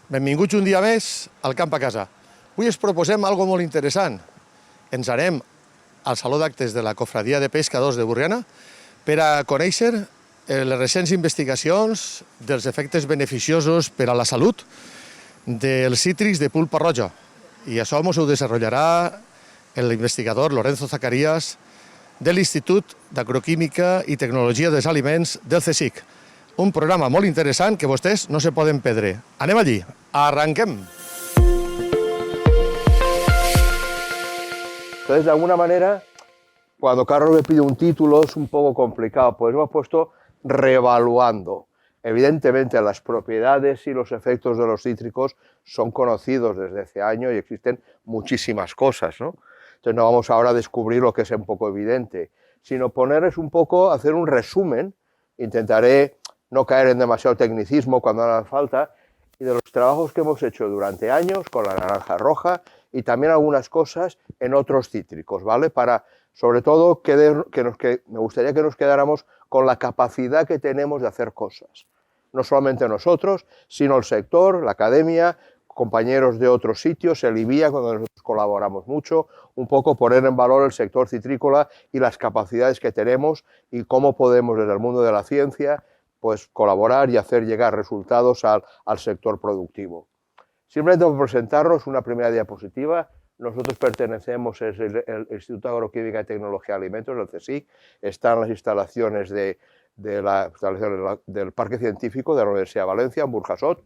Benvinguts un dia més al Camp a Casa. Avui us proposem algo molt interessant. Ens anem al Saló d'Actes de la Cofradia de Pescadors de Borriana per a conèixer les recents investigacions dels efectes beneficiosos per a la salut dels cítrics de pulpa roja. I això ens ho desenvoluparà l'investigador Lorenzo Zacarías de l'Institut d'Agroquímica i Tecnologia dels Aliments del CSIC. Un programa molt interessant que vostès no se poden perdre. Anem allí, arranquem. Entonces, de alguna manera, cuando Carlos me pide un título es un poco complicado, pues hemos puesto reevaluando. Evidentemente, las propiedades y los efectos de los cítricos son conocidos desde hace años y existen muchísimas cosas, ¿no? Entonces, no vamos ahora a descubrir lo que es un poco evidente, sino ponerles un poco, hacer un resumen. Intentaré no caer en demasiado tecnicismo cuando haga falta, y de los trabajos que hemos hecho durante años con la naranja roja y también algunas cosas en otros cítricos, ¿vale? Para, sobre todo, me gustaría que nos quedáramos con la capacidad que tenemos de hacer cosas. No solamente nosotros, sino el sector, la academia, compañeros de otros sitios, el IBIA, cuando nosotros colaboramos mucho, un poco poner en valor el sector citrícola y las capacidades que tenemos y cómo podemos desde el mundo de la ciencia pues colaborar y hacer llegar resultados al sector productivo. Simplemente por presentarnos una primera diapositiva, nosotros pertenecemos al Instituto de Agroquímica y Tecnología de Alimentos, del CSIC, están las instalaciones del Parque Científico de la Universidad de Valencia, en Burjasot,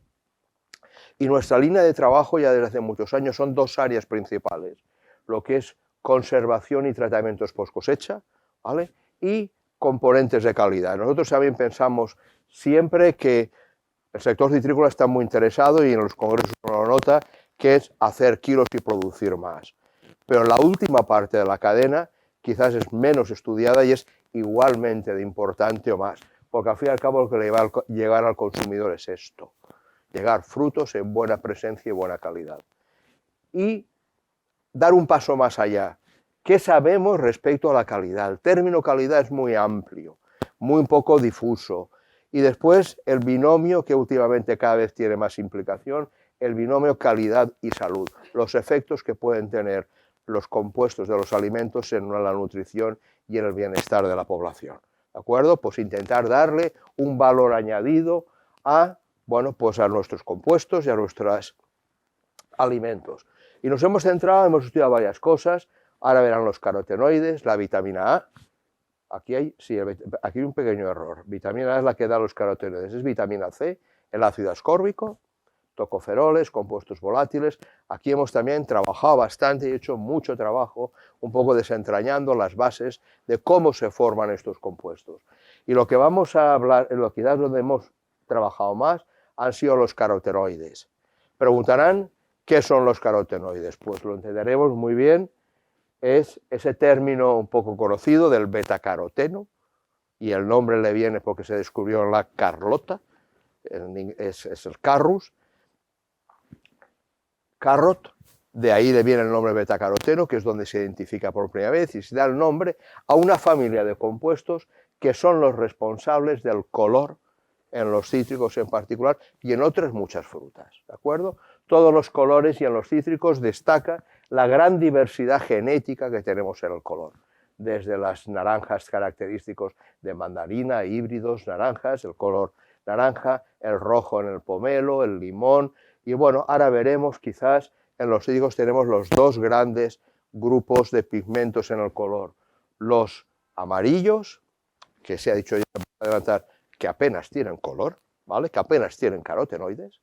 y nuestra línea de trabajo ya desde hace muchos años son dos áreas principales, lo que es conservación y tratamientos post cosecha, ¿vale? Y componentes de calidad. Nosotros también pensamos siempre que el sector citrícola está muy interesado, y en los congresos uno lo nota, que es hacer kilos y producir más. Pero la última parte de la cadena quizás es menos estudiada y es igualmente de importante o más, porque al fin y al cabo lo que le va a llegar al consumidor es esto, llegar frutos en buena presencia y buena calidad. Y dar un paso más allá. ¿Qué sabemos respecto a la calidad? El término calidad es muy amplio, muy poco difuso. Y después el binomio, que últimamente cada vez tiene más implicación, el binomio calidad y salud, los efectos que pueden tener los compuestos de los alimentos en la nutrición y en el bienestar de la población. ¿De acuerdo? Pues intentar darle un valor añadido a nuestros compuestos y a nuestros alimentos. Y nos hemos centrado, hemos estudiado varias cosas. Ahora verán los carotenoides, la vitamina A. Aquí hay un pequeño error. Vitamina A es la que da los carotenoides. Es vitamina C, el ácido ascórbico, tocoferoles, compuestos volátiles. Aquí hemos también trabajado bastante y hecho mucho trabajo, un poco desentrañando las bases de cómo se forman estos compuestos. Y lo que vamos a hablar, en lo que quizás donde hemos trabajado más, han sido los carotenoides. Preguntarán, ¿qué son los carotenoides? Pues lo entenderemos muy bien. Es ese término un poco conocido del betacaroteno, y el nombre le viene porque se descubrió en la Carlota, es el carrus, carrot, de ahí le viene el nombre betacaroteno, que es donde se identifica por primera vez y se da el nombre a una familia de compuestos que son los responsables del color en los cítricos en particular y en otras muchas frutas, ¿de acuerdo? Todos los colores, y en los cítricos destaca la gran diversidad genética que tenemos en el color, desde las naranjas característicos de mandarina, híbridos, naranjas, el color naranja, el rojo en el pomelo, el limón, y bueno, ahora veremos quizás en los cítricos tenemos los dos grandes grupos de pigmentos en el color, los amarillos, que se ha dicho ya para adelantar, que apenas tienen color, ¿vale? Que apenas tienen carotenoides,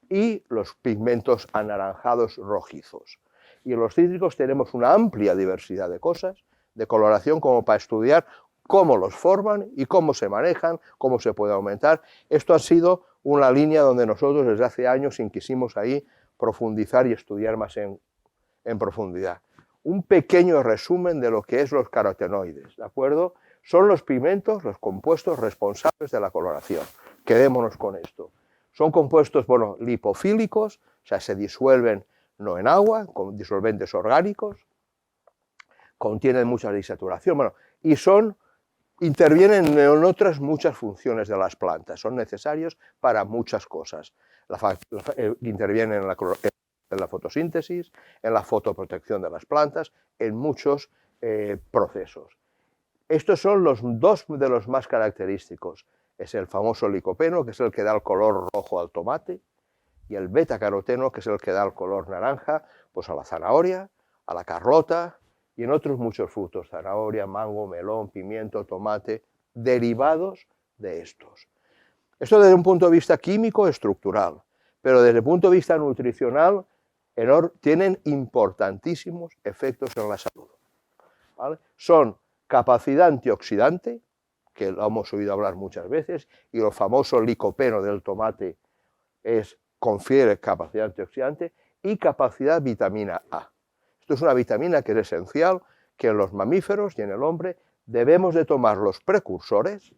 y los pigmentos anaranjados rojizos. Y en los cítricos tenemos una amplia diversidad de cosas, de coloración, como para estudiar cómo los forman y cómo se manejan, cómo se puede aumentar. Esto ha sido una línea donde nosotros desde hace años quisimos ahí profundizar y estudiar más en profundidad. Un pequeño resumen de lo que es los carotenoides, ¿de acuerdo? Son los pigmentos, los compuestos responsables de la coloración. Quedémonos con esto. Son compuestos, lipofílicos, o sea, se disuelven no en agua, con disolventes orgánicos, contienen mucha disaturación, y son intervienen en otras muchas funciones de las plantas, son necesarios para muchas cosas. Intervienen en la fotosíntesis, en la fotoprotección de las plantas, en muchos procesos. Estos son los dos de los más característicos. Es el famoso licopeno, que es el que da el color rojo al tomate, y el betacaroteno, que es el que da el color naranja pues a la zanahoria, a la carlota y en otros muchos frutos, zanahoria, mango, melón, pimiento, tomate, derivados de estos. Esto desde un punto de vista químico estructural, pero desde el punto de vista nutricional tienen importantísimos efectos en la salud, ¿vale? Son capacidad antioxidante, que lo hemos oído hablar muchas veces, y el famoso licopeno del tomate confiere capacidad antioxidante, y capacidad vitamina A. Esto es una vitamina que es esencial, que en los mamíferos y en el hombre debemos de tomar los precursores,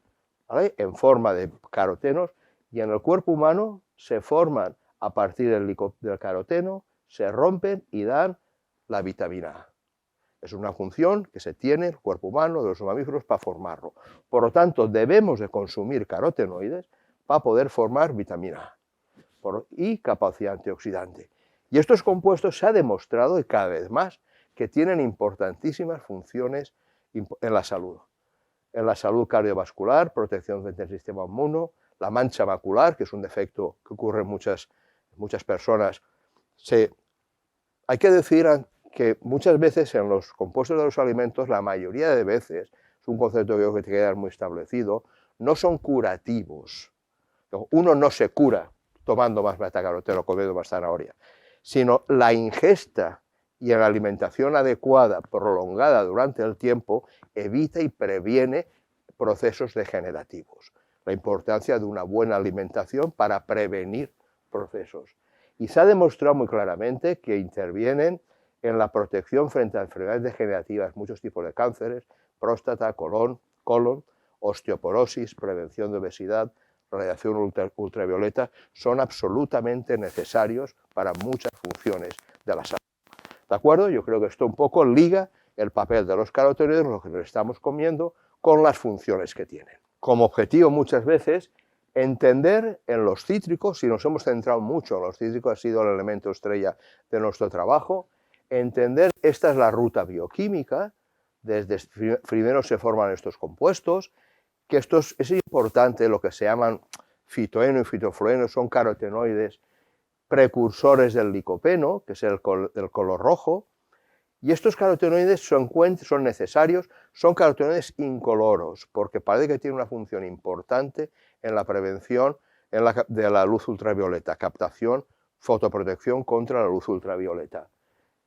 ¿vale?, en forma de carotenos, y en el cuerpo humano se forman a partir del caroteno, se rompen y dan la vitamina A. Es una función que se tiene el cuerpo humano de los mamíferos para formarlo. Por lo tanto, debemos de consumir carotenoides para poder formar vitamina A y capacidad antioxidante. Y estos compuestos se ha demostrado, y cada vez más, que tienen importantísimas funciones en la salud. En la salud cardiovascular, protección frente al sistema inmune, la mancha macular, que es un defecto que ocurre en muchas personas. Hay que decir que muchas veces en los compuestos de los alimentos, la mayoría de veces, es un concepto que creo que tiene que quedar muy establecido, no son curativos. Uno no se cura tomando más betacaroteno o comiendo más zanahoria, sino la ingesta y la alimentación adecuada, prolongada durante el tiempo, evita y previene procesos degenerativos. La importancia de una buena alimentación para prevenir procesos. Y se ha demostrado muy claramente que intervienen en la protección frente a enfermedades degenerativas, muchos tipos de cánceres, próstata, colon, osteoporosis, prevención de obesidad, radiación ultravioleta, son absolutamente necesarios para muchas funciones de la salud. ¿De acuerdo? Yo creo que esto un poco liga el papel de los carotenoides, lo que nos estamos comiendo, con las funciones que tienen. Como objetivo muchas veces, entender en los cítricos, si nos hemos centrado mucho en los cítricos, ha sido el elemento estrella de nuestro trabajo, entender esta es la ruta bioquímica, desde primero se forman estos compuestos, que es importante lo que se llaman fitoeno y fitoflueno, son carotenoides precursores del licopeno, que es el color rojo, y estos carotenoides son necesarios, son carotenoides incoloros, porque parece que tienen una función importante en la prevención de la luz ultravioleta, captación, fotoprotección contra la luz ultravioleta.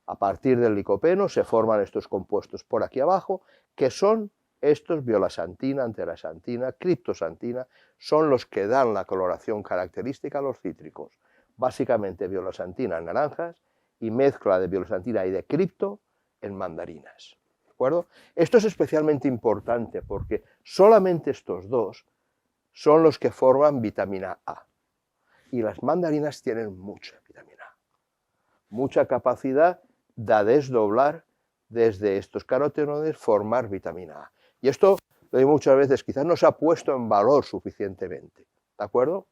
A partir del licopeno se forman estos compuestos por aquí abajo, que son estos violasantina, anterasantina, criptosantina, son los que dan la coloración característica a los cítricos. Básicamente violasantina en naranjas y mezcla de violasantina y de cripto en mandarinas. ¿De acuerdo? Esto es especialmente importante porque solamente estos dos son los que forman vitamina A. Y las mandarinas tienen mucha vitamina A. Mucha capacidad de desdoblar desde estos carotenoides, formar vitamina A. Y esto, lo digo muchas veces, quizás no se ha puesto en valor suficientemente. ¿De acuerdo?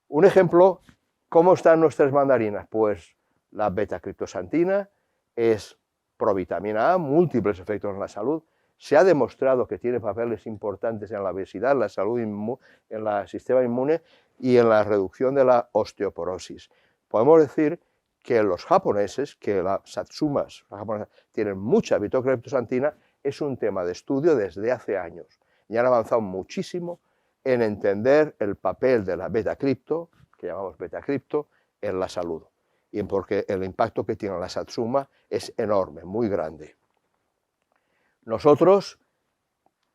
Un ejemplo, ¿cómo están nuestras mandarinas? Pues la betacriptosantina es provitamina A, múltiples efectos en la salud. Se ha demostrado que tiene papeles importantes en la obesidad, en la salud, en el sistema inmune y en la reducción de la osteoporosis. Podemos decir que los japoneses, que las satsumas tienen mucha betacriptosantina, es un tema de estudio desde hace años y han avanzado muchísimo en entender el papel de la betacripto, que llamamos betacripto, en la salud, y porque el impacto que tiene la satsuma es enorme, muy grande. Nosotros,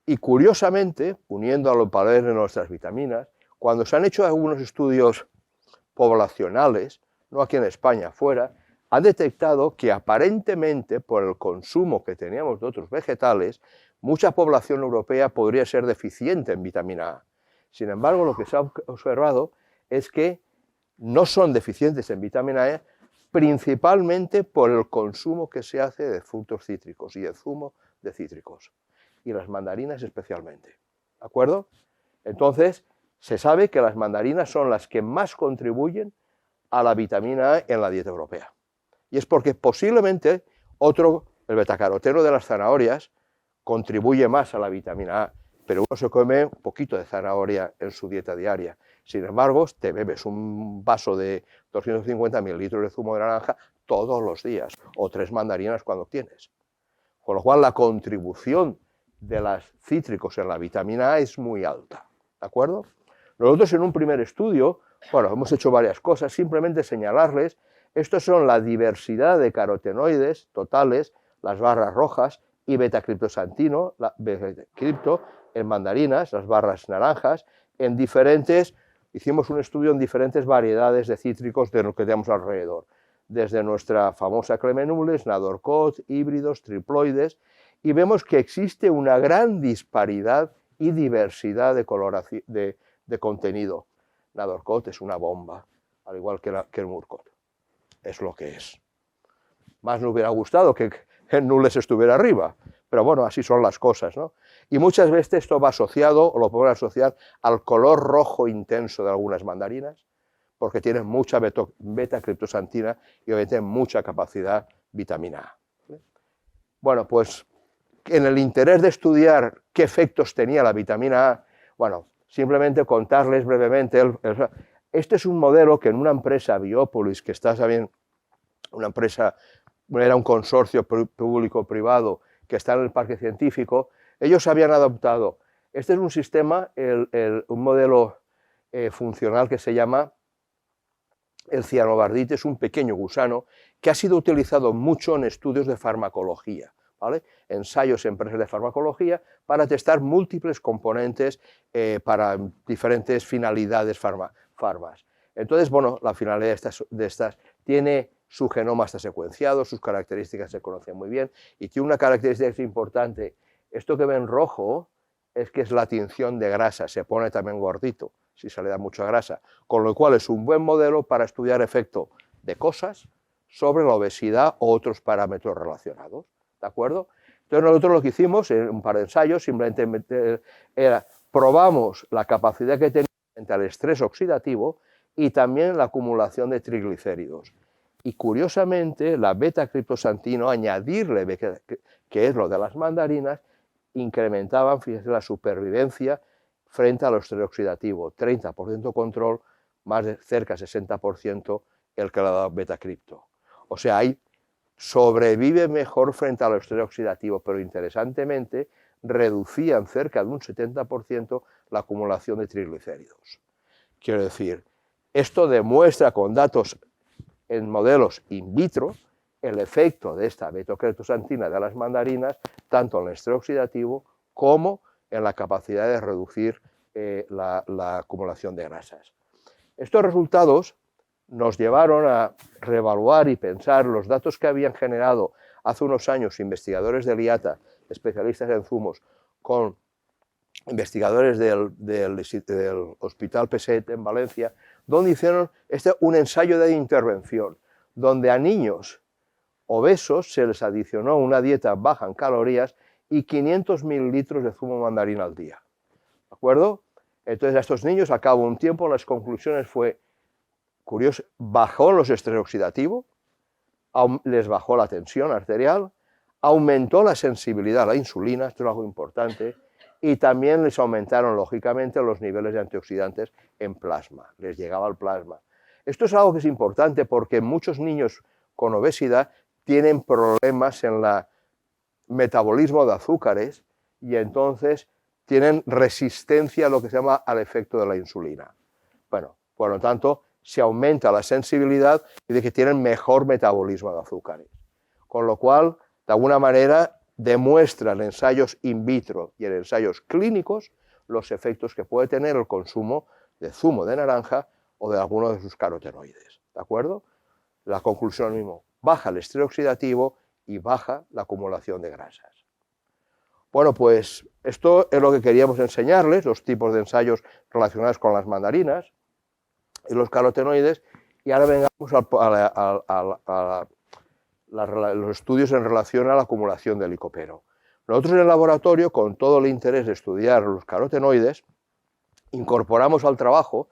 y curiosamente, uniendo a los papeles de nuestras vitaminas, cuando se han hecho algunos estudios poblacionales, no aquí en España, fuera, han detectado que aparentemente por el consumo que teníamos de otros vegetales, mucha población europea podría ser deficiente en vitamina A. Sin embargo, lo que se ha observado es que no son deficientes en vitamina E, principalmente por el consumo que se hace de frutos cítricos y de zumo de cítricos. y las mandarinas especialmente. ¿De acuerdo? Entonces, se sabe que las mandarinas son las que más contribuyen a la vitamina A en la dieta europea. Y es porque posiblemente el betacaroteno de las zanahorias, contribuye más a la vitamina A, pero uno se come un poquito de zanahoria en su dieta diaria. Sin embargo, te bebes un vaso de 250 mililitros de zumo de naranja todos los días, o 3 mandarinas cuando tienes. Con lo cual, la contribución de los cítricos en la vitamina A es muy alta. ¿De acuerdo? Nosotros en un primer estudio, bueno, hemos hecho varias cosas, simplemente señalarles, estos son la diversidad de carotenoides totales, las barras rojas, y betacriptosantino, la betacripto, en mandarinas, las barras naranjas, hicimos un estudio en diferentes variedades de cítricos de lo que tenemos alrededor, desde nuestra famosa Clemenules, Nadorcot, híbridos, triploides, y vemos que existe una gran disparidad y diversidad de contenido. Nadorcot es una bomba, al igual que el Murcot. Es lo que es. Más me hubiera gustado que el Nules estuviera arriba, pero bueno, así son las cosas, ¿no? Y muchas veces esto va asociado, o lo podemos asociar, al color rojo intenso de algunas mandarinas, porque tienen mucha beta-criptosantina y obviamente mucha capacidad vitamina A. Bueno, pues en el interés de estudiar qué efectos tenía la vitamina A, bueno, simplemente contarles brevemente, este es un modelo que en una empresa, Biopolis, que está también, una empresa, era un consorcio público-privado que está en el parque científico, ellos habían adoptado, este es un sistema, un modelo funcional que se llama el cianobardite, es un pequeño gusano que ha sido utilizado mucho en estudios de farmacología, ¿vale? Ensayos en empresas de farmacología para testar múltiples componentes para diferentes finalidades farmas. Entonces, bueno, la finalidad de estas tiene su genoma está secuenciado, sus características se conocen muy bien y tiene una característica importante. Esto que ven rojo es que es la tinción de grasa, se pone también gordito si se le da mucha grasa, con lo cual es un buen modelo para estudiar efecto de cosas sobre la obesidad o otros parámetros relacionados, ¿de acuerdo? Entonces nosotros lo que hicimos en un par de ensayos simplemente probamos la capacidad que tenía frente al estrés oxidativo y también la acumulación de triglicéridos. Y curiosamente, la beta-criptosantino, añadirle, que es lo de las mandarinas, incrementaban, fíjense, la supervivencia frente al estrés oxidativo, 30% control, más de cerca de 60% el que le ha dado beta-cripto. O sea, ahí sobrevive mejor frente al estrés oxidativo, pero interesantemente reducían cerca de un 70% la acumulación de triglicéridos. Quiero decir, esto demuestra con datos en modelos in vitro el efecto de esta beta-criptosantina de las mandarinas, tanto en el estrés oxidativo como en la capacidad de reducir la acumulación de grasas. Estos resultados nos llevaron a reevaluar y pensar los datos que habían generado hace unos años investigadores del IATA, especialistas en zumos, con investigadores del Hospital Peset en Valencia, donde hicieron un ensayo de intervención, donde a niños obesos se les adicionó una dieta baja en calorías y 500 mililitros de zumo mandarina al día. ¿De acuerdo? Entonces a estos niños, al cabo de un tiempo, las conclusiones fue, curioso, bajó los estrés oxidativo, les bajó la tensión arterial, aumentó la sensibilidad a la insulina, esto es algo importante, y también les aumentaron, lógicamente, los niveles de antioxidantes en plasma, les llegaba al plasma. Esto es algo que es importante porque muchos niños con obesidad tienen problemas en el metabolismo de azúcares y entonces tienen resistencia a lo que se llama al efecto de la insulina. Bueno, por lo tanto, se aumenta la sensibilidad y de que tienen mejor metabolismo de azúcares. Con lo cual, de alguna manera, demuestran en ensayos in vitro y en ensayos clínicos los efectos que puede tener el consumo de zumo de naranja o de alguno de sus carotenoides. ¿De acuerdo? La conclusión mismo, baja el estrés oxidativo y baja la acumulación de grasas. Bueno, pues esto es lo que queríamos enseñarles, los tipos de ensayos relacionados con las mandarinas y los carotenoides, y ahora vengamos a los estudios en relación a la acumulación de licopeno. Nosotros en el laboratorio, con todo el interés de estudiar los carotenoides, incorporamos al trabajo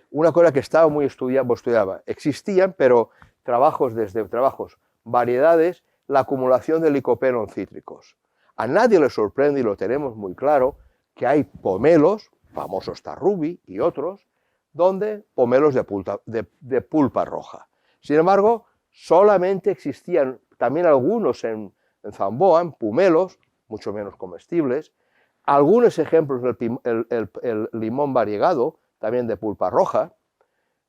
una cosa que estaba muy estudiada. Existían, pero desde trabajos, variedades, la acumulación de licopeno en cítricos. A nadie le sorprende, y lo tenemos muy claro, que hay pomelos, famosos Tarrubi y otros, donde pomelos de pulpa roja. Sin embargo, solamente existían también algunos en Zamboa, en pumelos, mucho menos comestibles, algunos ejemplos del limón variegado, también de pulpa roja.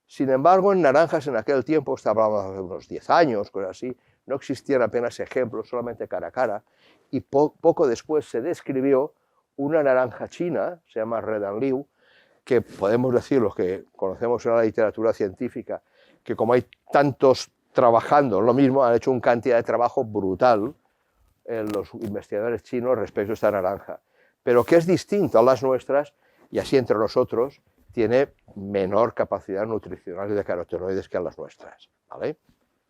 Sin embargo, en naranjas en aquel tiempo, estábamos hace unos 10 años, cosas así, no existían apenas ejemplos, solamente cara a cara, y poco después se describió una naranja china, se llama Red and Liu, que podemos decir, los que conocemos en la literatura científica, que como hay tantos trabajando en lo mismo, han hecho una cantidad de trabajo brutal los investigadores chinos respecto a esta naranja, pero que es distinto a las nuestras, y así entre nosotros tiene menor capacidad nutricional y de carotenoides que a las nuestras, ¿vale?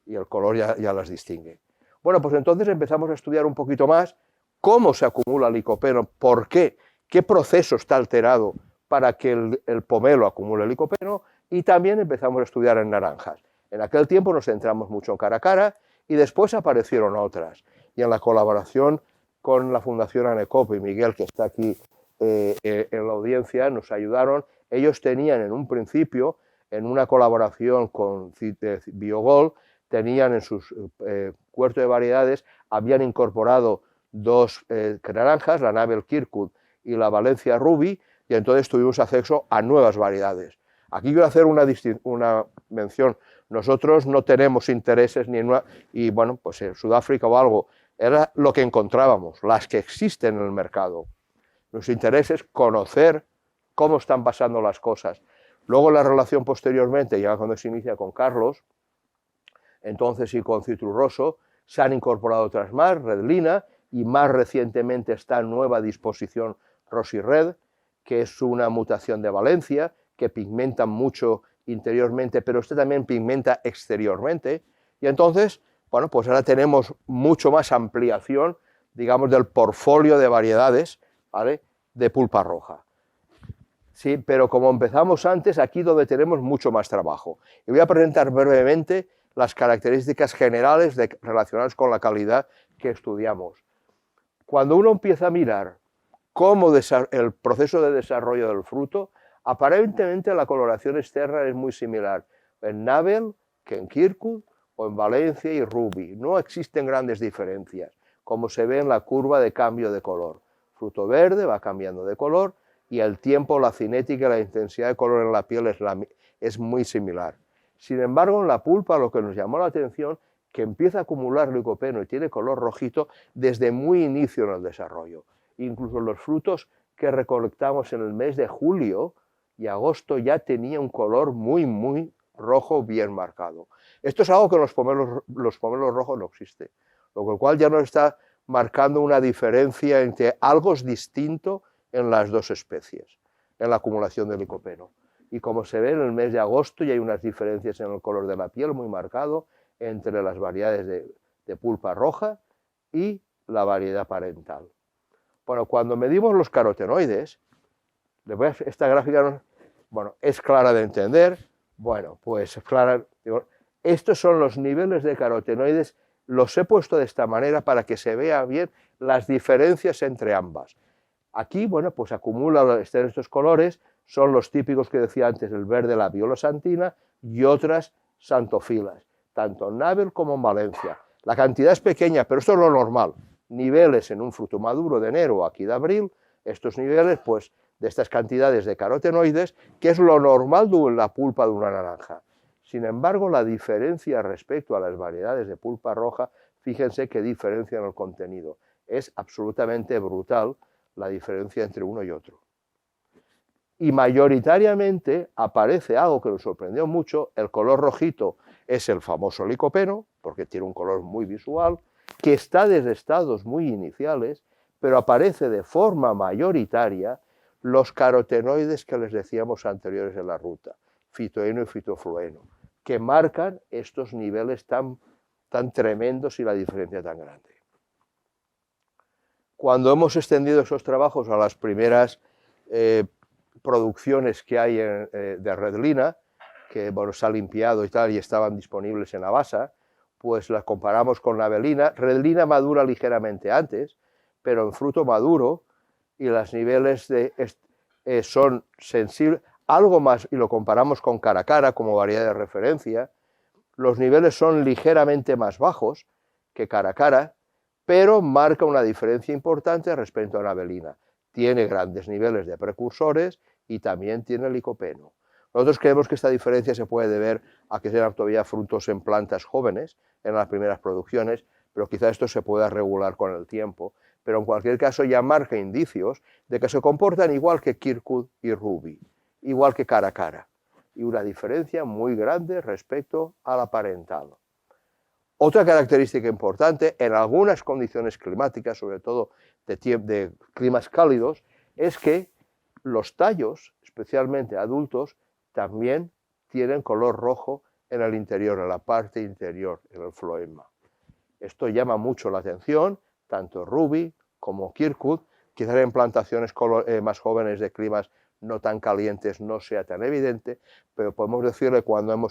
Y el color ya las distingue. Bueno, pues entonces empezamos a estudiar un poquito más cómo se acumula licopeno, por qué proceso está alterado para que el pomelo acumule licopeno, y también empezamos a estudiar en naranjas. En aquel tiempo nos centramos mucho en cara a cara, y después aparecieron otras. Y en la colaboración con la Fundación ANECOP y Miguel, que está aquí en la audiencia, nos ayudaron. Ellos tenían en un principio, en una colaboración con Biogol, tenían en sus huertos de variedades, habían incorporado dos naranjas, la Nabel Kirkwood y la Valencia Ruby, y entonces tuvimos acceso a nuevas variedades. Aquí quiero hacer una mención. Nosotros no tenemos intereses ni en y bueno, pues en Sudáfrica o algo, era lo que encontrábamos, las que existen en el mercado. Nuestro interés es conocer cómo están pasando las cosas. Luego la relación posteriormente, ya cuando se inicia con Carlos, entonces y con Citrus Rosso, se han incorporado otras más, Redlina, y más recientemente está en nueva disposición Rosy Red, que es una mutación de Valencia, que pigmenta mucho interiormente, pero este también pigmenta exteriormente, y entonces, bueno, pues ahora tenemos mucho más ampliación, digamos, del portfolio de variedades, ¿vale?, de pulpa roja. Sí, pero como empezamos antes, aquí donde tenemos mucho más trabajo. Y voy a presentar brevemente las características generales relacionadas con la calidad que estudiamos. Cuando uno empieza a mirar cómo el proceso de desarrollo del fruto, aparentemente la coloración externa es muy similar en Nabel que en Kirkwood o en Valencia y Ruby. No existen grandes diferencias, como se ve en la curva de cambio de color. Fruto verde va cambiando de color y el tiempo, la cinética y la intensidad de color en la piel es muy similar. Sin embargo, en la pulpa lo que nos llamó la atención que empieza a acumular licopeno y tiene color rojito desde muy inicio en el desarrollo. Incluso los frutos que recolectamos en el mes de julio y agosto ya tenía un color muy, muy rojo bien marcado. Esto es algo que en los pomelos rojos no existe, lo cual ya nos está marcando una diferencia entre algo distinto en las dos especies, en la acumulación de licopeno. Y como se ve en el mes de agosto ya hay unas diferencias en el color de la piel muy marcado entre las variedades de pulpa roja y la variedad parental. Bueno, cuando medimos los carotenoides, esta gráfica bueno, es clara de entender. Bueno, pues es clara. Estos son los niveles de carotenoides. Los he puesto de esta manera para que se vea bien las diferencias entre ambas. Aquí, bueno, pues acumula estos colores, son los típicos que decía antes, el verde, la viola santina y otras santofilas, tanto en Nabel como en Valencia. La cantidad es pequeña, pero esto es lo normal. Niveles en un fruto maduro de enero o aquí de abril, estos niveles, pues, de estas cantidades de carotenoides, que es lo normal de la pulpa de una naranja. Sin embargo, la diferencia respecto a las variedades de pulpa roja, fíjense qué diferencia en el contenido. Es absolutamente brutal la diferencia entre uno y otro. Y mayoritariamente aparece algo que nos sorprendió mucho, el color rojito es el famoso licopeno, porque tiene un color muy visual, que está desde estados muy iniciales, pero aparece de forma mayoritaria los carotenoides que les decíamos anteriores en la ruta, fitoeno y fitoflueno, que marcan estos niveles tan tremendos y la diferencia tan grande. Cuando hemos extendido esos trabajos a las primeras producciones que hay de redlina, que bueno, se ha limpiado y tal, y estaban disponibles en Avasa, pues las comparamos con la Avelina. Redlina madura ligeramente antes, pero en fruto maduro, y los niveles son sensibles, algo más, y lo comparamos con Caracara como variedad de referencia, los niveles son ligeramente más bajos que Caracara, pero marca una diferencia importante respecto a la Avelina. Tiene grandes niveles de precursores y también tiene licopeno. Nosotros creemos que esta diferencia se puede deber a que sean todavía frutos en plantas jóvenes en las primeras producciones, pero quizá esto se pueda regular con el tiempo. Pero en cualquier caso ya marca indicios de que se comportan igual que Kirkwood y Ruby, igual que Caracara, y una diferencia muy grande respecto al aparentado. Otra característica importante en algunas condiciones climáticas, sobre todo de climas cálidos, es que los tallos, especialmente adultos, también tienen color rojo en el interior, en la parte interior, en el floema. Esto llama mucho la atención, tanto Ruby como Kirkwood, quizás en plantaciones más jóvenes de climas no tan calientes no sea tan evidente, pero podemos decirle cuando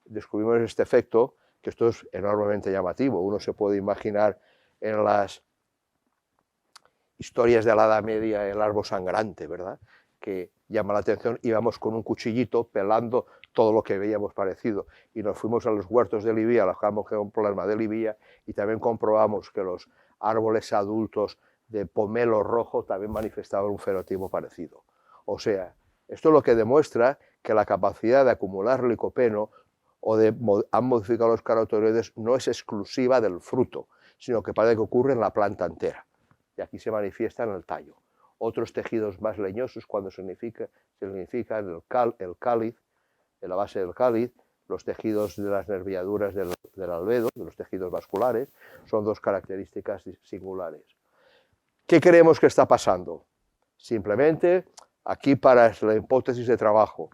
descubrimos este efecto, que esto es enormemente llamativo. Uno se puede imaginar en las historias de la Edad Media el árbol sangrante, ¿verdad?, que llama la atención, íbamos con un cuchillito pelando todo lo que veíamos parecido, y nos fuimos a los huertos de Libia, alojamos con un problema de Libia, y también comprobamos que los árboles adultos de pomelo rojo también manifestaban un fenotipo parecido. O sea, esto es lo que demuestra que la capacidad de acumular licopeno han modificado los carotenoides no es exclusiva del fruto, sino que parece que ocurre en la planta entera, y aquí se manifiesta en el tallo. Otros tejidos más leñosos, cuando se significan el cáliz, en la base del cáliz, los tejidos de las nerviaduras del albedo, de los tejidos vasculares, son dos características singulares. ¿Qué creemos que está pasando? Simplemente, aquí para la hipótesis de trabajo,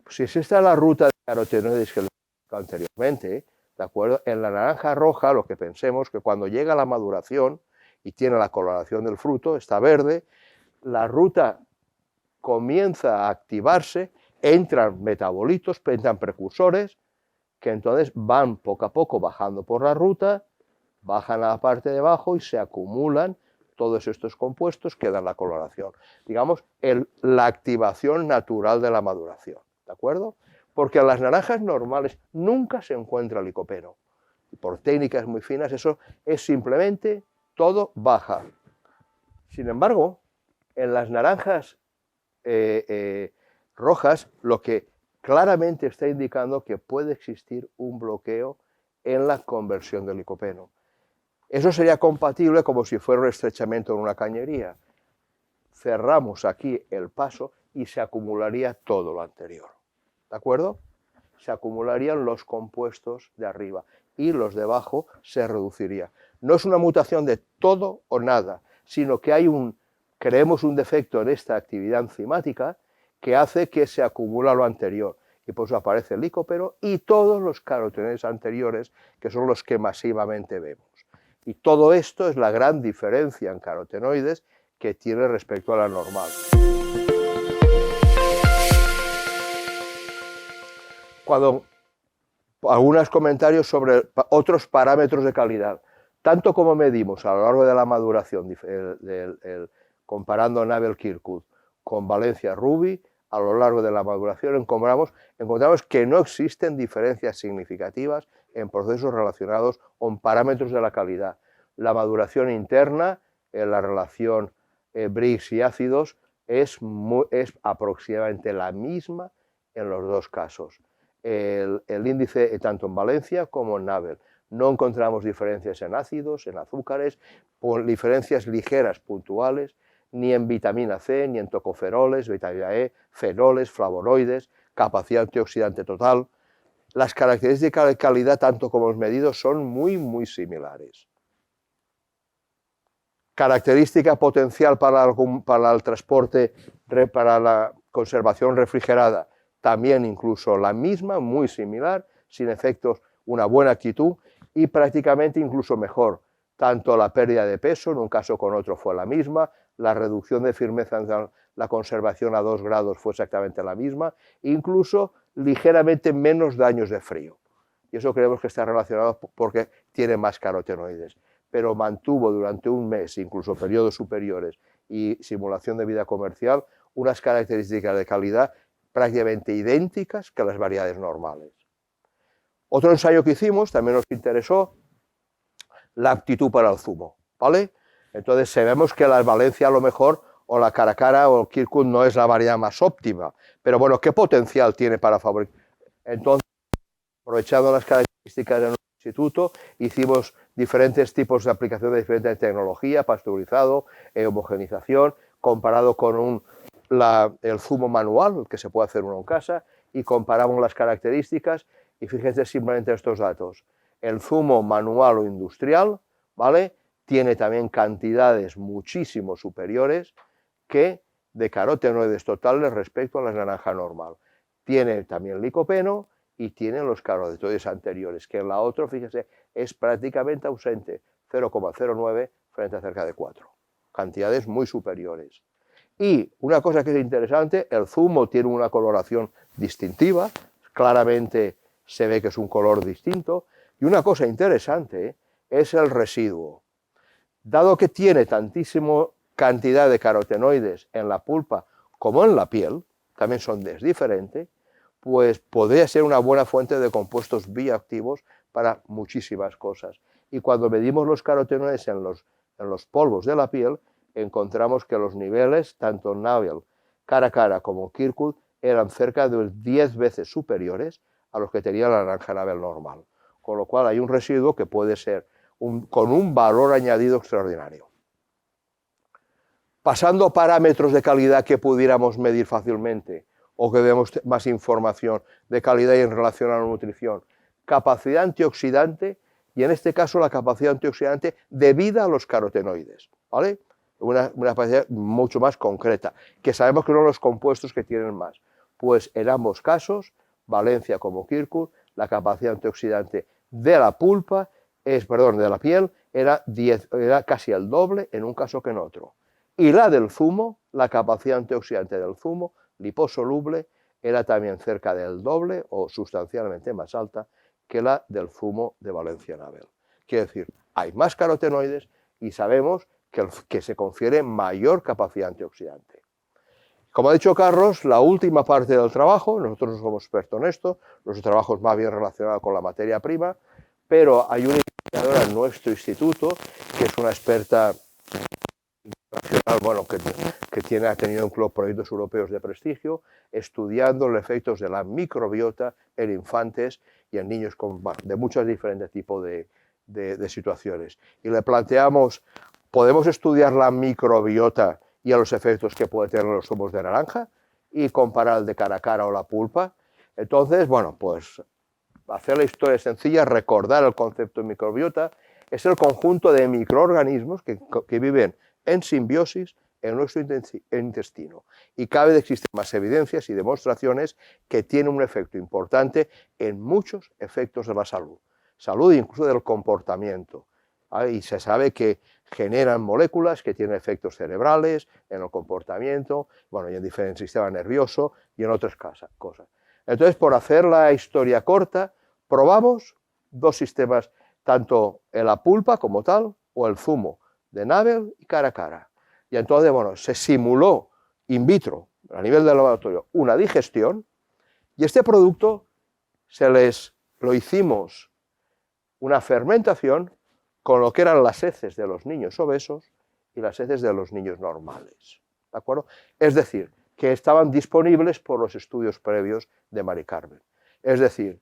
si es esta la ruta de carotenoides que les he explicado anteriormente, ¿de acuerdo? En la naranja roja, lo que pensemos que cuando llega la maduración y tiene la coloración del fruto, está verde, la ruta comienza a activarse, entran metabolitos, entran precursores, que entonces van poco a poco bajando por la ruta, bajan a la parte de abajo y se acumulan todos estos compuestos que dan la coloración. Digamos, la activación natural de la maduración, ¿de acuerdo? Porque en las naranjas normales nunca se encuentra licopeno. Y por técnicas muy finas eso es simplemente todo baja. Sin embargo, en las naranjas rojas, lo que claramente está indicando que puede existir un bloqueo en la conversión del licopeno. Eso sería compatible como si fuera un estrechamiento en una cañería. Cerramos aquí el paso y se acumularía todo lo anterior. ¿De acuerdo? Se acumularían los compuestos de arriba y los de abajo se reduciría. No es una mutación de todo o nada, sino que creemos un defecto en esta actividad enzimática que hace que se acumula lo anterior. Y por eso aparece el licopeno y todos los carotenoides anteriores, que son los que masivamente vemos. Y todo esto es la gran diferencia en carotenoides que tiene respecto a la normal. Algunos comentarios sobre otros parámetros de calidad. Tanto como medimos a lo largo de la maduración, comparando Navel Kirkwood con Valencia Ruby, a lo largo de la maduración encontramos que no existen diferencias significativas en procesos relacionados con parámetros de la calidad. La maduración interna, la relación Brix y ácidos, es aproximadamente la misma en los dos casos. El índice tanto en Valencia como en Navel. No encontramos diferencias en ácidos, en azúcares, diferencias ligeras puntuales, ni en vitamina C, ni en tocoferoles, vitamina E, fenoles, flavonoides, capacidad antioxidante total. Las características de calidad, tanto como los medidos, son muy, muy similares. Característica potencial para el transporte, para la conservación refrigerada, también incluso la misma, muy similar, sin efectos, una buena actitud y prácticamente incluso mejor. tanto la pérdida de peso, en un caso con otro fue la misma, la reducción de firmeza en la conservación a 2 grados fue exactamente la misma, incluso ligeramente menos daños de frío. Y eso creemos que está relacionado porque tiene más carotenoides. Pero mantuvo durante un mes, incluso periodos superiores y simulación de vida comercial, unas características de calidad prácticamente idénticas que las variedades normales. Otro ensayo que hicimos también nos interesó la aptitud para el zumo, ¿vale? Entonces sabemos que la Valencia a lo mejor, o la Caracara o el Kirkwood no es la variedad más óptima, pero bueno, ¿qué potencial tiene para fabricar? Entonces, aprovechando las características de nuestro instituto, hicimos diferentes tipos de aplicación de diferentes tecnologías, pasteurizado, homogenización, comparado con el zumo manual, que se puede hacer uno en casa, y comparamos las características, y fíjense simplemente estos datos. El zumo manual o industrial, ¿vale?, tiene también cantidades muchísimo superiores que de carotenoides totales respecto a la naranja normal. Tiene también licopeno y tiene los carotenoides anteriores, que en la otra, fíjese, es prácticamente ausente, 0,09 frente a cerca de 4. Cantidades muy superiores. Y una cosa que es interesante, el zumo tiene una coloración distintiva, claramente se ve que es un color distinto, y una cosa interesante es el residuo. Dado que tiene tantísima cantidad de carotenoides en la pulpa como en la piel, también son diferentes, pues podría ser una buena fuente de compuestos bioactivos para muchísimas cosas. Y cuando medimos los carotenoides en los polvos de la piel, encontramos que los niveles, tanto Navel, Caracara como Kirkwood, eran cerca de 10 veces superiores a los que tenía la naranja Navel normal. Con lo cual hay un residuo que puede ser con un valor añadido extraordinario. Pasando a parámetros de calidad que pudiéramos medir fácilmente o que demos más información de calidad y en relación a la nutrición, capacidad antioxidante, y en este caso la capacidad antioxidante debida a los carotenoides, ¿vale? Una capacidad mucho más concreta, que sabemos que son los compuestos que tienen más. Pues en ambos casos, Valencia como Kirkwood, la capacidad antioxidante de la pulpa, de la piel, era casi el doble en un caso que en otro. Y la del zumo, la capacidad antioxidante del zumo, liposoluble, era también cerca del doble o sustancialmente más alta que la del zumo de Valencia Navel. Quiere decir, hay más carotenoides y sabemos que se confiere mayor capacidad antioxidante. Como ha dicho Carlos, la última parte del trabajo, nosotros no somos expertos en esto, nuestro trabajo es más bien relacionado con la materia prima, pero hay una investigadora en nuestro instituto que es una experta internacional, bueno, que ha tenido proyectos europeos de prestigio, estudiando los efectos de la microbiota en infantes y en niños de muchos diferentes tipos de situaciones. Y le planteamos, ¿podemos estudiar la microbiota y a los efectos que puede tener los zumos de naranja y comparar el de Caracara o la pulpa? Entonces, bueno, pues hacer la historia sencilla, recordar el concepto de microbiota, es el conjunto de microorganismos que viven en simbiosis en nuestro intestino. Y cabe de existir más evidencias y demostraciones que tienen un efecto importante en muchos efectos de la salud e incluso del comportamiento. Y se sabe que generan moléculas que tienen efectos cerebrales, en el comportamiento, bueno, y en diferentes sistemas nerviosos y en otras cosas. Entonces, por hacer la historia corta, probamos dos sistemas, tanto en la pulpa como tal, o el zumo de Navel y Caracara. Y entonces, bueno, se simuló in vitro, a nivel del laboratorio, una digestión, y este producto lo hicimos una fermentación con lo que eran las heces de los niños obesos y las heces de los niños normales, ¿de acuerdo? Es decir, que estaban disponibles por los estudios previos de Mari Carmen. Es decir,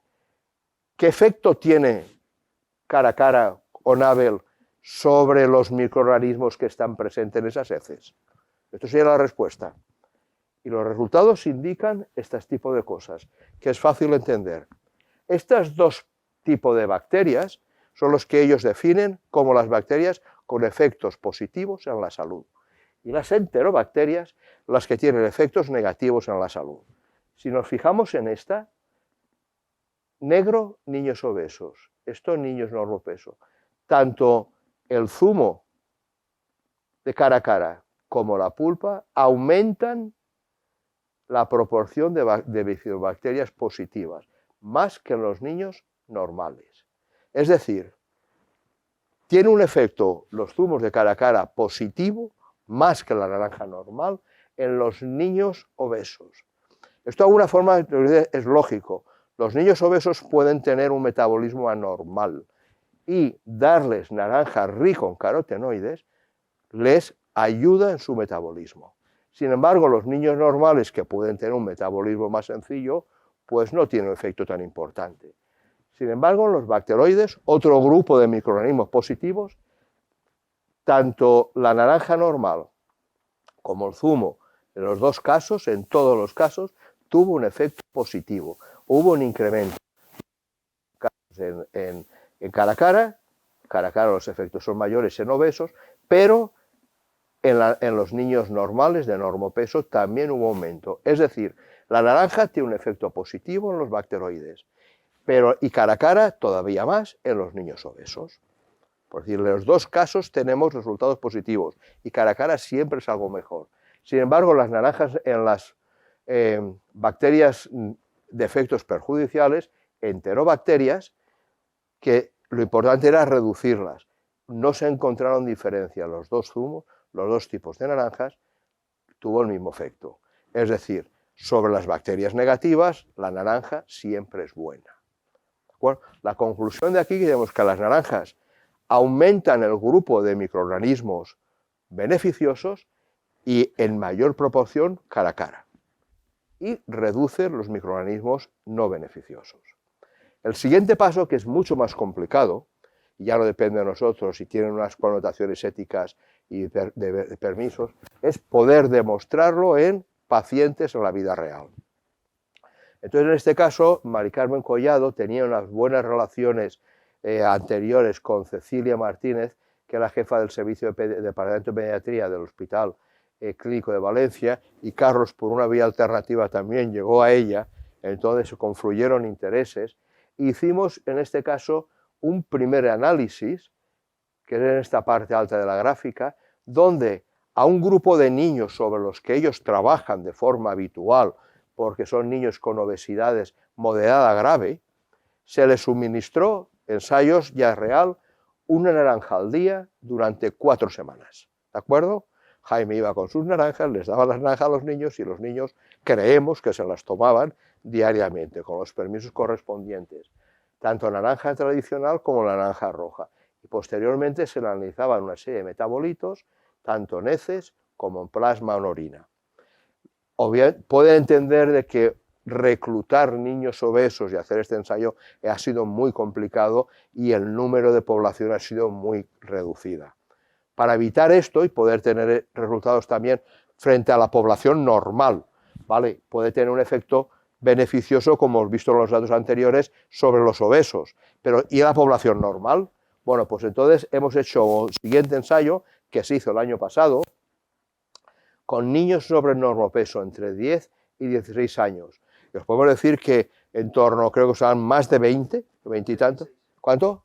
¿qué efecto tiene Caracara o Navel sobre los microorganismos que están presentes en esas heces? Esto sería la respuesta. Y los resultados indican este tipo de cosas, que es fácil entender. Estos dos tipos de bacterias son los que ellos definen como las bacterias con efectos positivos en la salud. Y las enterobacterias, las que tienen efectos negativos en la salud. Si nos fijamos en esta, negro, niños obesos, esto niños normopeso. Tanto el zumo de cara a cara como la pulpa aumentan la proporción de bifidobacterias positivas, más que en los niños normales. Es decir, tiene un efecto los zumos de cara a cara positivo, más que la naranja normal, en los niños obesos. Esto de alguna forma es lógico. Los niños obesos pueden tener un metabolismo anormal y darles naranja rico en carotenoides les ayuda en su metabolismo. Sin embargo, los niños normales que pueden tener un metabolismo más sencillo, pues no tienen un efecto tan importante. Sin embargo, en los bacteroides, otro grupo de microorganismos positivos, tanto la naranja normal como el zumo, en los dos casos, en todos los casos, tuvo un efecto positivo. Hubo un incremento en cara a cara los efectos son mayores en obesos, pero en los niños normales de normopeso también hubo aumento. Es decir, la naranja tiene un efecto positivo en los bacteroides, y cara a cara todavía más en los niños obesos. Por decir, en los dos casos tenemos resultados positivos y cara a cara siempre es algo mejor. Sin embargo, las naranjas en las bacterias de efectos perjudiciales, enterobacterias, que lo importante era reducirlas. No se encontraron diferencia. Los dos zumos, los dos tipos de naranjas, tuvo el mismo efecto. Es decir, sobre las bacterias negativas, la naranja siempre es buena. ¿De acuerdo? La conclusión de aquí es que las naranjas aumentan el grupo de microorganismos beneficiosos y en mayor proporción cara a cara, y reducen los microorganismos no beneficiosos. El siguiente paso, que es mucho más complicado, y ya no depende de nosotros si tienen unas connotaciones éticas y de permisos, es poder demostrarlo en pacientes en la vida real. Entonces, en este caso, Mari Carmen Collado tenía unas buenas relaciones anteriores con Cecilia Martínez, que era jefa del servicio de departamento de pediatría del Hospital Clínico de Valencia, y Carlos, por una vía alternativa, también llegó a ella. Entonces se confluyeron intereses. Hicimos, en este caso, un primer análisis, que es en esta parte alta de la gráfica, donde a un grupo de niños sobre los que ellos trabajan de forma habitual, porque son niños con obesidades moderada grave, se les suministró ensayos ya real, una naranja al día durante 4 semanas. ¿De acuerdo? Jaime iba con sus naranjas, les daba las naranjas a los niños y los niños creemos que se las tomaban diariamente, con los permisos correspondientes, tanto naranja tradicional como naranja roja. Y posteriormente se le analizaban una serie de metabolitos, tanto en heces como en plasma o en orina. Pueden entender de que reclutar niños obesos y hacer este ensayo ha sido muy complicado y el número de población ha sido muy reducida. Para evitar esto y poder tener resultados también frente a la población normal, ¿vale? Puede tener un efecto beneficioso, como hemos visto en los datos anteriores, sobre los obesos. Pero ¿y la población normal? Bueno, pues entonces hemos hecho el siguiente ensayo, que se hizo el año pasado, con niños sobre normopeso entre 10 y 16 años. Y os podemos decir que en torno, creo que son más de 20 y tantos. ¿Cuánto?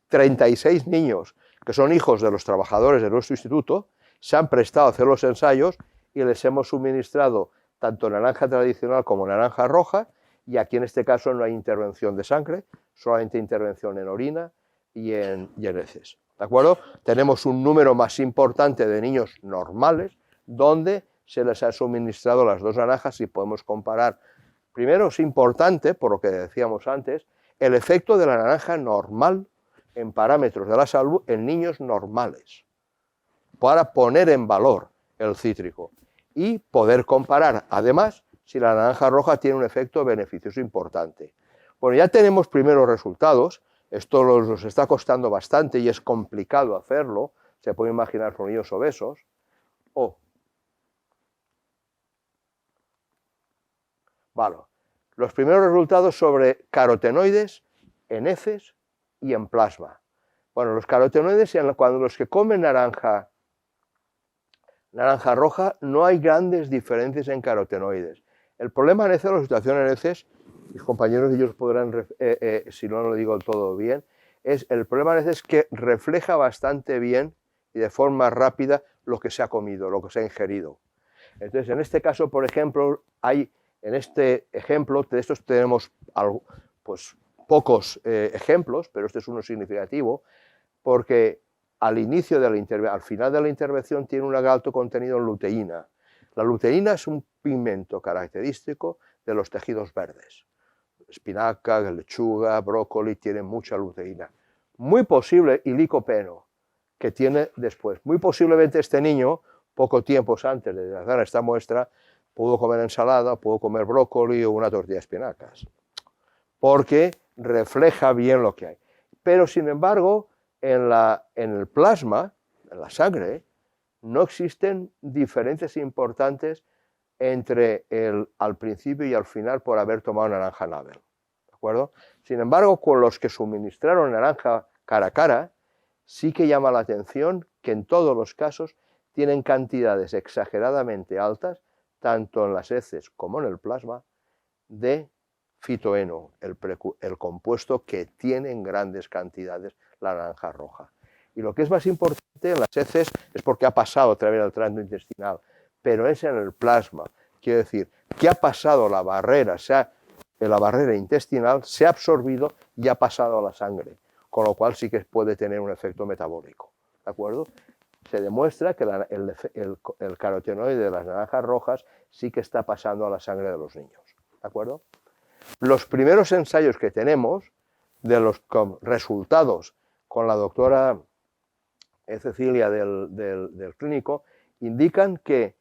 36 niños, que son hijos de los trabajadores de nuestro instituto, se han prestado a hacer los ensayos y les hemos suministrado tanto naranja tradicional como naranja roja, y aquí en este caso no hay intervención de sangre, solamente intervención en orina y en heces. ¿De acuerdo? Tenemos un número más importante de niños normales, donde se les ha suministrado las dos naranjas y podemos comparar. Primero es importante, por lo que decíamos antes, el efecto de la naranja normal en parámetros de la salud en niños normales, para poner en valor el cítrico y poder comparar, además, si la naranja roja tiene un efecto beneficioso importante. Bueno, ya tenemos primeros resultados, esto nos está costando bastante y es complicado hacerlo, se puede imaginar con niños obesos. Vale. Los primeros resultados sobre carotenoides en heces y en plasma. Bueno, los carotenoides, cuando los que comen naranja roja, no hay grandes diferencias en carotenoides. El problema en heces, la situación en heces, mis compañeros y ellos podrán, si no lo digo todo bien, el problema a veces es que refleja bastante bien y de forma rápida lo que se ha comido, lo que se ha ingerido. Entonces, en este caso, por ejemplo, en este ejemplo, de estos tenemos pues, pocos ejemplos, pero este es uno significativo, porque al final de la intervención tiene un alto contenido en luteína. La luteína es un pigmento característico de los tejidos verdes. Espinaca, lechuga, brócoli, tienen mucha luteína. Muy posible, y licopeno, que tiene después. Muy posiblemente este niño, poco tiempo antes de hacer esta muestra, pudo comer ensalada, pudo comer brócoli o una tortilla de espinacas, porque refleja bien lo que hay. Pero, sin embargo, en el plasma, en la sangre, no existen diferencias importantes entre al principio y al final por haber tomado naranja Nabel, ¿de acuerdo? Sin embargo, con los que suministraron naranja cara a cara, sí que llama la atención que en todos los casos tienen cantidades exageradamente altas, tanto en las heces como en el plasma, de fitoeno, el compuesto que tiene en grandes cantidades la naranja roja. Y lo que es más importante en las heces es porque ha pasado a través del tracto intestinal, pero es en el plasma. Quiero decir, que ha pasado la barrera intestinal, se ha absorbido y ha pasado a la sangre, con lo cual sí que puede tener un efecto metabólico, ¿de acuerdo? Se demuestra que el carotenoide de las naranjas rojas sí que está pasando a la sangre de los niños, ¿de acuerdo? Los primeros ensayos que tenemos de los resultados con la doctora Cecilia del clínico indican que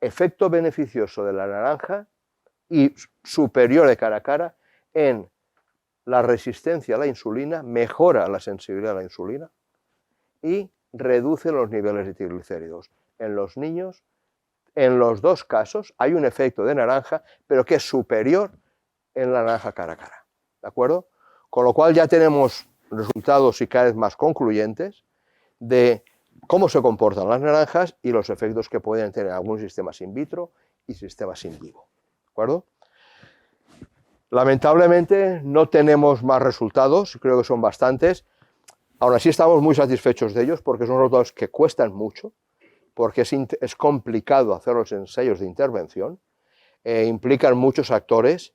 efecto beneficioso de la naranja y superior de cara a cara en la resistencia a la insulina, mejora la sensibilidad a la insulina y reduce los niveles de triglicéridos. En los niños, en los dos casos, hay un efecto de naranja, pero que es superior en la naranja cara a cara, ¿de acuerdo? Con lo cual ya tenemos resultados y cada vez más concluyentes de cómo se comportan las naranjas y los efectos que pueden tener algunos sistemas in vitro y sistemas in vivo, ¿de acuerdo? Lamentablemente no tenemos más resultados, creo que son bastantes. Aún así estamos muy satisfechos de ellos porque son resultados que cuestan mucho, porque es complicado hacer los ensayos de intervención, implican muchos actores,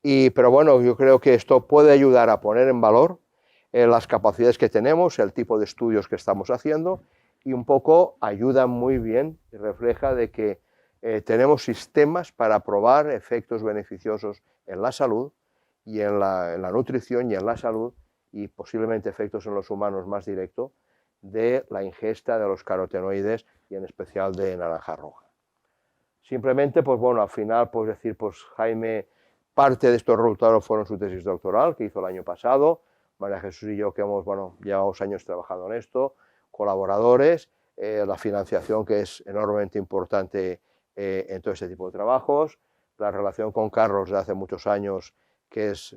pero bueno, yo creo que esto puede ayudar a poner en valor las capacidades que tenemos, el tipo de estudios que estamos haciendo, y un poco ayuda muy bien y refleja de que tenemos sistemas para probar efectos beneficiosos en la salud y en la nutrición y en la salud, y posiblemente efectos en los humanos más directos de la ingesta de los carotenoides y en especial de naranja roja. Simplemente, pues bueno, al final, pues decir, pues Jaime, parte de estos resultados fueron su tesis doctoral que hizo el año pasado. María Jesús y yo, que llevamos años trabajando en esto, colaboradores, la financiación que es enormemente importante en todo este tipo de trabajos, la relación con Carlos de hace muchos años, que es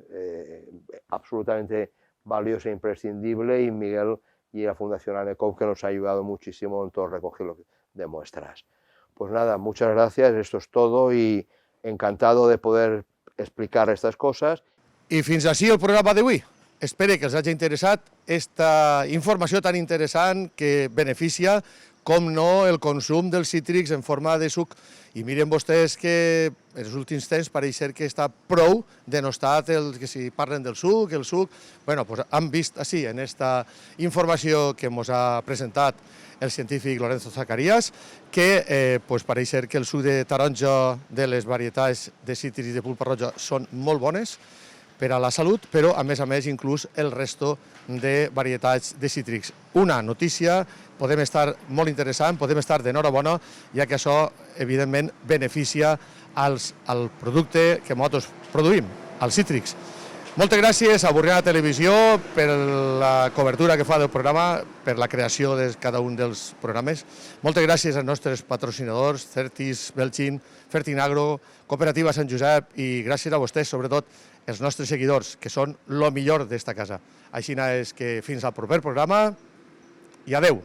absolutamente valiosa e imprescindible, y Miguel y la Fundación ANECOM, que nos ha ayudado muchísimo en todo el recogido de muestras. Pues nada, muchas gracias, esto es todo, y encantado de poder explicar estas coses. I fins així el programa d'avui. Espero que els hagi interessat esta informació tan interessant que beneficia, com no, el consum dels cítrics en forma de suc. I miren vostès que en els últims temps pareix ser que està prou denostat que si parlen del suc, el suc. Bueno, pues han vist així en esta informació que ens ha presentat el científic Lorenzo Zacarías, que pues pareix ser que el suc de taronja de les varietats de cítrics de pulpa roja són molt bones per a la salut, però a més inclús el resto de varietats de cítrics. Una notícia, podem estar molt interessant, podem estar d'enhorabona, ja que això evidentment beneficia al producte que nosaltres produïm, als cítrics. Moltes gràcies a Borriana Televisió per la cobertura que fa del programa, per la creació de cada un dels programes. Moltes gràcies als nostres patrocinadors, Certis, Belchin, Fertinagro, Cooperativa Sant Josep, i gràcies a vostès, sobretot, els nostres seguidors, que són el millor d'esta casa. Així és que fins al proper programa i adeu.